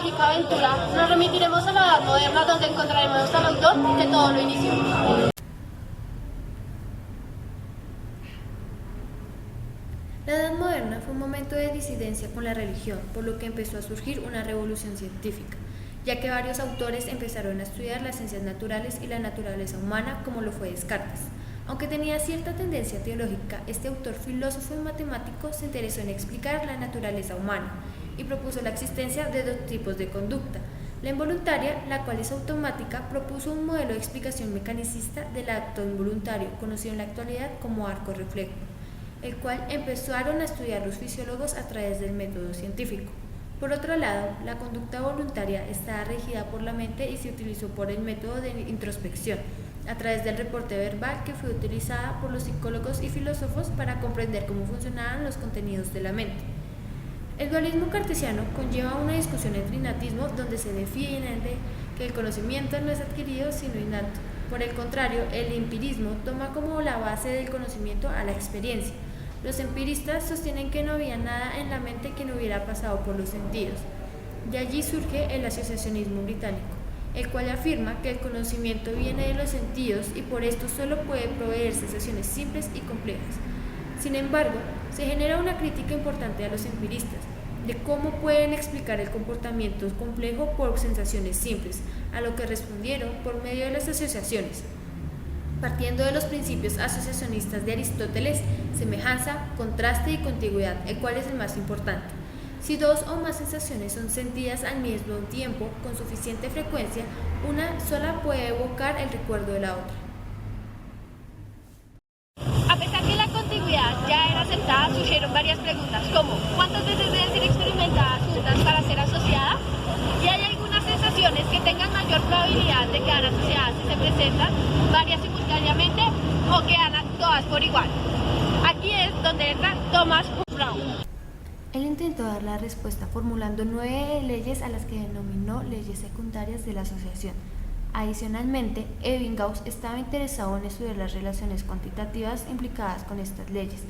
mágica aventura, nos remitiremos a la Edad Moderna, donde encontraremos al autor que todo lo inició. La Edad Moderna fue un momento de disidencia con la religión, por lo que empezó a surgir una revolución científica, ya que varios autores empezaron a estudiar las ciencias naturales y la naturaleza humana, como lo fue Descartes. Aunque tenía cierta tendencia teológica, este autor filósofo y matemático se interesó en explicar la naturaleza humana y propuso la existencia de dos tipos de conducta. La involuntaria, la cual es automática, propuso un modelo de explicación mecanicista del acto involuntario, conocido en la actualidad como arco reflejo, el cual empezaron a estudiar los fisiólogos a través del método científico. Por otro lado, la conducta voluntaria está regida por la mente y se utilizó por el método de introspección, a través del reporte verbal, que fue utilizada por los psicólogos y filósofos para comprender cómo funcionaban los contenidos de la mente. El dualismo cartesiano conlleva una discusión entre innatismo, donde se defiende que el conocimiento no es adquirido sino innato. Por el contrario, el empirismo toma como la base del conocimiento a la experiencia. Los empiristas sostienen que no había nada en la mente que no hubiera pasado por los sentidos. De allí surge el asociacionismo británico, el cual afirma que el conocimiento viene de los sentidos y por esto solo puede proveer sensaciones simples y complejas. Sin embargo, se genera una crítica importante a los empiristas, de cómo pueden explicar el comportamiento complejo por sensaciones simples, a lo que respondieron por medio de las asociaciones. Partiendo de los principios asociacionistas de Aristóteles, semejanza, contraste y contigüidad, el cual es el más importante. Si dos o más sensaciones son sentidas al mismo tiempo con suficiente frecuencia, una sola puede evocar el recuerdo de la otra. A pesar que la contigüidad ya era aceptada, surgieron varias preguntas, como ¿cuántas veces deben ser experimentadas juntas para ser asociadas? ¿Y hay algunas sensaciones que tengan mayor probabilidad de quedar asociadas si se presentan varias simultáneamente o quedan todas por igual? Aquí es donde entra Thomas Brown. Él intentó dar la respuesta formulando 9 leyes a las que denominó leyes secundarias de la asociación. Adicionalmente, Ebbinghaus estaba interesado en estudiar las relaciones cuantitativas implicadas con estas leyes.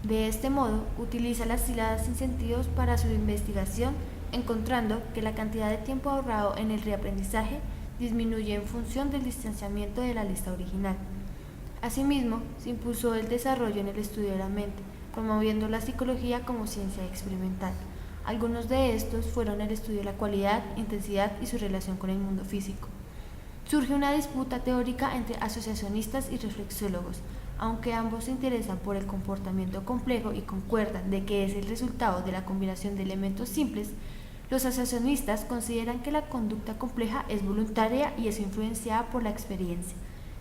De este modo, utiliza las sílabas sin sentidos para su investigación, encontrando que la cantidad de tiempo ahorrado en el reaprendizaje disminuye en función del distanciamiento de la lista original. Asimismo, se impulsó el desarrollo en el estudio de la mente, promoviendo la psicología como ciencia experimental. Algunos de estos fueron el estudio de la cualidad, intensidad y su relación con el mundo físico. Surge una disputa teórica entre asociacionistas y reflexólogos, aunque ambos se interesan por el comportamiento complejo y concuerdan de que es el resultado de la combinación de elementos simples. Los asociacionistas consideran que la conducta compleja es voluntaria y es influenciada por la experiencia.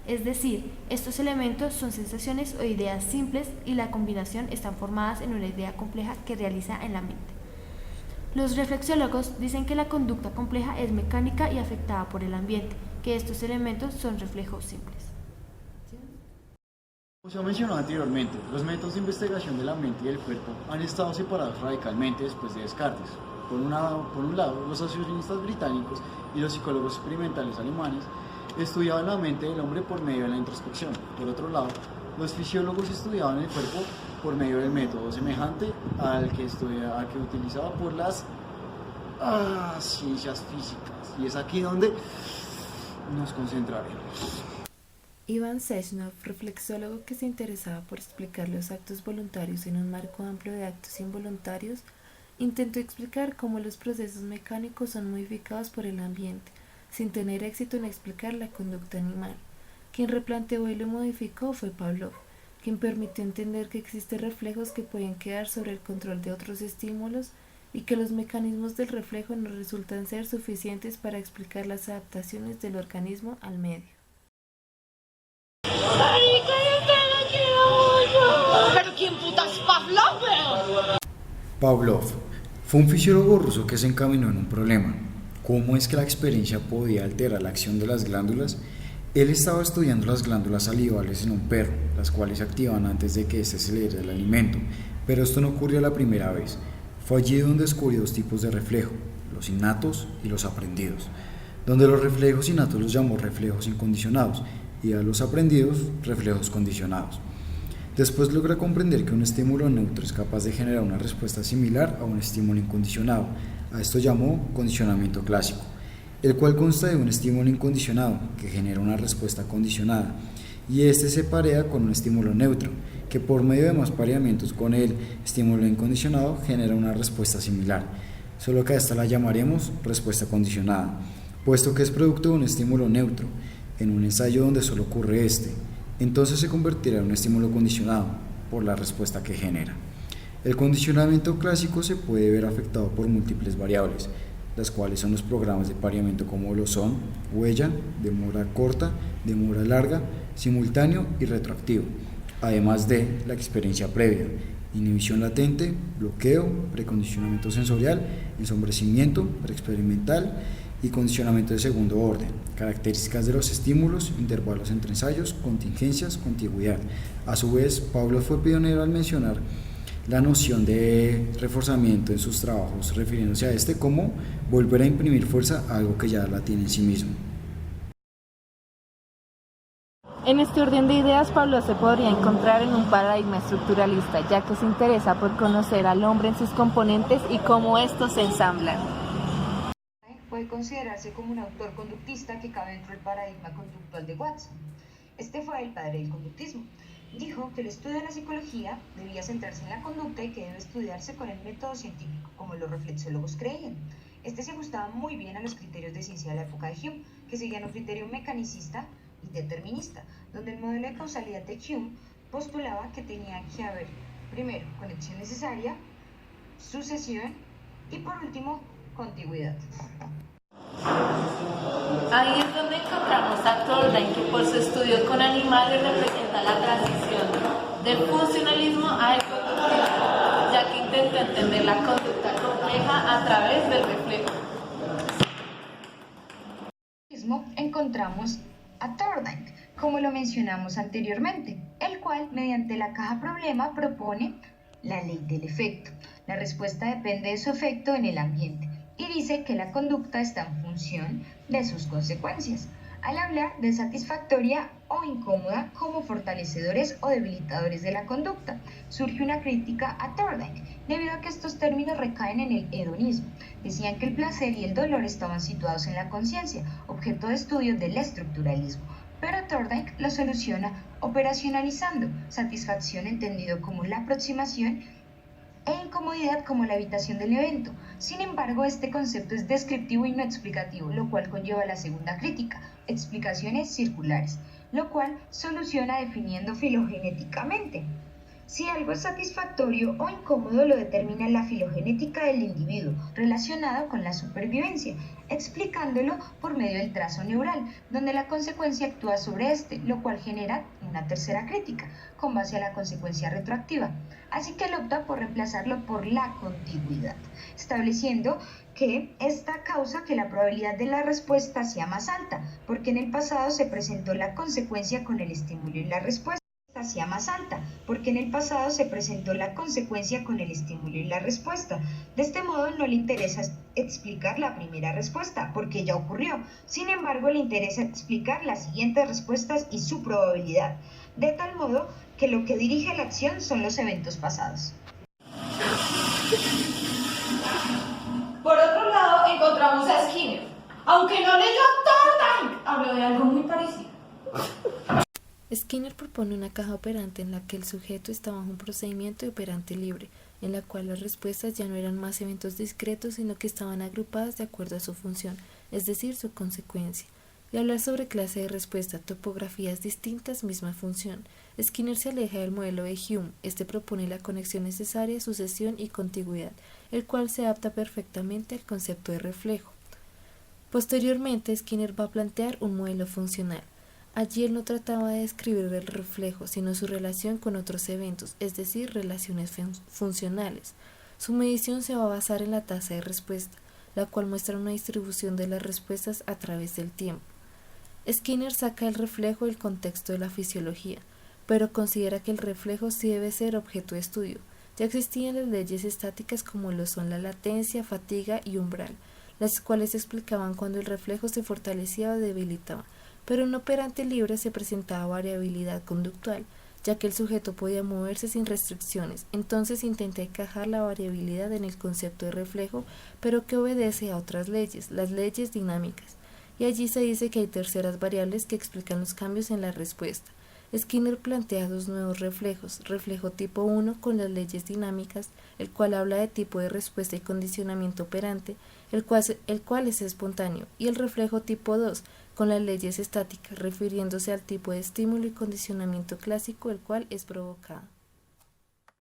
Es decir, estos elementos son sensaciones o ideas simples y la combinación están formadas en una idea compleja que realiza en la mente. Los reflexólogos dicen que la conducta compleja es mecánica y afectada por el ambiente, que estos elementos son reflejos simples. Como se ha mencionado anteriormente, los métodos de investigación de la mente y del cuerpo han estado separados radicalmente después de Descartes. Por un lado, los asociacionistas británicos y los psicólogos experimentales alemanes estudiaban la mente del hombre por medio de la introspección. Por otro lado, los fisiólogos estudiaban el cuerpo por medio del método semejante al que utilizaba por las ciencias físicas. Y es aquí donde nos concentraremos. Ivan Sechnov, reflexólogo que se interesaba por explicar los actos voluntarios en un marco amplio de actos involuntarios, intentó explicar cómo los procesos mecánicos son modificados por el ambiente, sin tener éxito en explicar la conducta animal. Quien replanteó y lo modificó fue Pavlov, quien permitió entender que existen reflejos que pueden quedar sobre el control de otros estímulos y que los mecanismos del reflejo no resultan ser suficientes para explicar las adaptaciones del organismo al medio. ¿Pero quién puta es Pavlov? Pavlov fue un fisiólogo ruso que se encaminó en un problema: ¿cómo es que la experiencia podía alterar la acción de las glándulas? Él estaba estudiando las glándulas salivales en un perro, las cuales se activan antes de que éste se le diera el alimento, pero esto no ocurrió la primera vez. Fue allí donde descubrió dos tipos de reflejo, los innatos y los aprendidos, donde los reflejos innatos los llamó reflejos incondicionados y a los aprendidos reflejos condicionados. Después logra comprender que un estímulo neutro es capaz de generar una respuesta similar a un estímulo incondicionado. A esto llamó condicionamiento clásico, el cual consta de un estímulo incondicionado que genera una respuesta condicionada, y este se parea con un estímulo neutro, que por medio de más pareamientos con el estímulo incondicionado genera una respuesta similar, solo que a esta la llamaremos respuesta condicionada, puesto que es producto de un estímulo neutro. En un ensayo donde solo ocurre este, entonces se convertirá en un estímulo condicionado por la respuesta que genera. El condicionamiento clásico se puede ver afectado por múltiples variables, las cuales son los programas de pareamiento como lo son huella, demora corta, demora larga, simultáneo y retroactivo, además de la experiencia previa, inhibición latente, bloqueo, precondicionamiento sensorial, ensombrecimiento, preexperimental y condicionamiento de segundo orden, características de los estímulos, intervalos entre ensayos, contingencias, contigüidad. A su vez, Pavlov fue pionero al mencionar la noción de reforzamiento en sus trabajos, refiriéndose a este como volver a imprimir fuerza a algo que ya la tiene en sí mismo. En este orden de ideas, Pablo se podría encontrar en un paradigma estructuralista, ya que se interesa por conocer al hombre en sus componentes y cómo estos se ensamblan. Puede considerarse como un autor conductista que cabe dentro del paradigma conductual de Watson. Este fue el padre del conductismo. Dijo que el estudio de la psicología debía centrarse en la conducta y que debe estudiarse con el método científico, como los reflexólogos creían. Este se ajustaba muy bien a los criterios de ciencia de la época de Hume, que seguían un criterio mecanicista y determinista, donde el modelo de causalidad de Hume postulaba que tenía que haber, primero, conexión necesaria, sucesión y, por último, contigüidad. Ahí es donde encontramos a Thorndike, que por su estudio con animales representa la transición del funcionalismo al conductismo, ya que intenta entender la conducta compleja a través del reflejo. Encontramos a Thorndike, como lo mencionamos anteriormente, el cual, mediante la caja problema, propone la ley del efecto. La respuesta depende de su efecto en el ambiente y dice que la conducta está en función de sus consecuencias, al hablar de satisfactoria o incómoda como fortalecedores o debilitadores de la conducta. Surge una crítica a Thorndike, debido a que estos términos recaen en el hedonismo. Decían que el placer y el dolor estaban situados en la conciencia, objeto de estudio del estructuralismo. Pero Thorndike lo soluciona operacionalizando satisfacción entendido como la aproximación e incomodidad como la evitación del evento. Sin embargo, este concepto es descriptivo y no explicativo, lo cual conlleva la segunda crítica, explicaciones circulares, lo cual soluciona definiendo filogenéticamente. Si algo es satisfactorio o incómodo lo determina la filogenética del individuo relacionado con la supervivencia, explicándolo por medio del trazo neural, donde la consecuencia actúa sobre este, lo cual genera una tercera crítica, con base a la consecuencia retroactiva. Así que él opta por reemplazarlo por la contigüidad, estableciendo que esta causa que la probabilidad de la respuesta sea más alta, porque en el pasado se presentó la consecuencia con el estímulo y la respuesta. Sea más alta, porque en el pasado se presentó la consecuencia con el estímulo y la respuesta. De este modo no le interesa explicar la primera respuesta, porque ya ocurrió. Sin embargo, le interesa explicar las siguientes respuestas y su probabilidad, de tal modo que lo que dirige la acción son los eventos pasados. Por otro lado, encontramos a Skinner. Aunque no leyó a Thorndike, habló de algo muy parecido. Skinner propone una caja operante en la que el sujeto está bajo un procedimiento de operante libre, en la cual las respuestas ya no eran más eventos discretos, sino que estaban agrupadas de acuerdo a su función, es decir, su consecuencia. Y hablar sobre clase de respuesta, topografías distintas, misma función. Skinner se aleja del modelo de Hume. Este propone la conexión necesaria, sucesión y contigüidad, el cual se adapta perfectamente al concepto de reflejo. Posteriormente, Skinner va a plantear un modelo funcional. Allí él no trataba de describir el reflejo, sino su relación con otros eventos, es decir, relaciones funcionales. Su medición se va a basar en la tasa de respuesta, la cual muestra una distribución de las respuestas a través del tiempo. Skinner saca el reflejo del contexto de la fisiología, pero considera que el reflejo sí debe ser objeto de estudio. Ya existían las leyes estáticas como lo son la latencia, fatiga y umbral, las cuales explicaban cuando el reflejo se fortalecía o debilitaba. Pero en un operante libre se presentaba variabilidad conductual, ya que el sujeto podía moverse sin restricciones. Entonces intenta encajar la variabilidad en el concepto de reflejo, pero que obedece a otras leyes, las leyes dinámicas. Y allí se dice que hay terceras variables que explican los cambios en la respuesta. Skinner plantea dos nuevos reflejos, reflejo tipo 1 con las leyes dinámicas, el cual habla de tipo de respuesta y condicionamiento operante, el cual es espontáneo, y el reflejo tipo 2 con las leyes estáticas, refiriéndose al tipo de estímulo y condicionamiento clásico, el cual es provocado.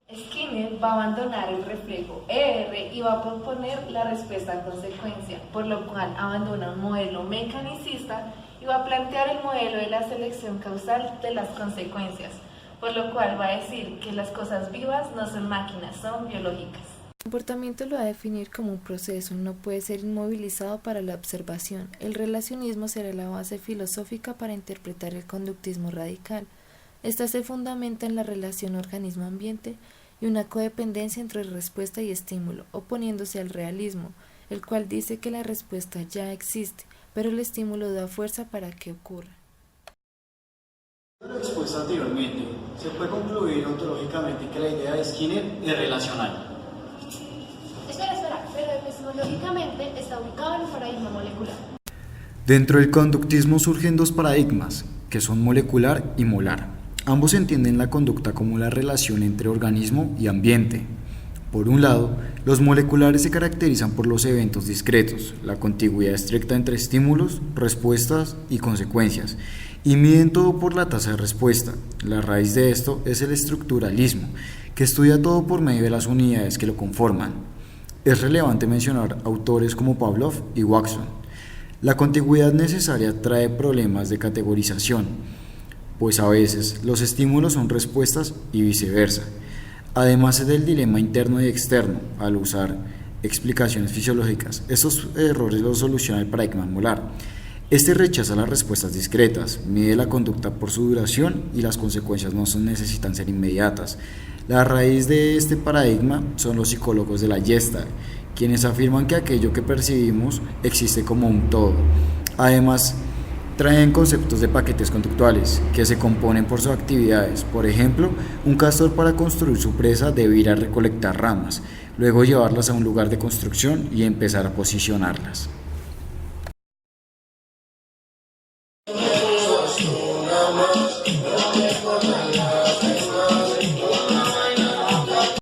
Skinner va a abandonar el reflejo ER y va a proponer la respuesta a consecuencia, por lo cual abandona un modelo mecanicista y va a plantear el modelo de la selección causal de las consecuencias, por lo cual va a decir que las cosas vivas no son máquinas, son biológicas. El comportamiento lo va a definir como un proceso, no puede ser inmovilizado para la observación. El relacionismo será la base filosófica para interpretar el conductismo radical. Esta se fundamenta en la relación organismo-ambiente y una codependencia entre respuesta y estímulo, oponiéndose al realismo, el cual dice que la respuesta ya existe, pero el estímulo da fuerza para que ocurra. Como expuesto anteriormente, se puede concluir ontológicamente que la idea de Skinner es relacional. Espera, pero epistemológicamente está ubicado en el paradigma molecular. Dentro del conductismo surgen dos paradigmas, que son molecular y molar. Ambos entienden la conducta como la relación entre organismo y ambiente. Por un lado, los moleculares se caracterizan por los eventos discretos, la contigüidad estricta entre estímulos, respuestas y consecuencias, y miden todo por la tasa de respuesta. La raíz de esto es el estructuralismo, que estudia todo por medio de las unidades que lo conforman. Es relevante mencionar autores como Pavlov y Watson. La contigüidad necesaria trae problemas de categorización, pues a veces los estímulos son respuestas y viceversa. Además del dilema interno y externo al usar explicaciones fisiológicas. Estos errores los soluciona el paradigma molar. Este rechaza las respuestas discretas, mide la conducta por su duración y las consecuencias no necesitan ser inmediatas. La raíz de este paradigma son los psicólogos de la Gestalt, quienes afirman que aquello que percibimos existe como un todo. Además, traen conceptos de paquetes conductuales que se componen por sus actividades. Por ejemplo, un castor para construir su presa debe ir a recolectar ramas, luego llevarlas a un lugar de construcción y empezar a posicionarlas.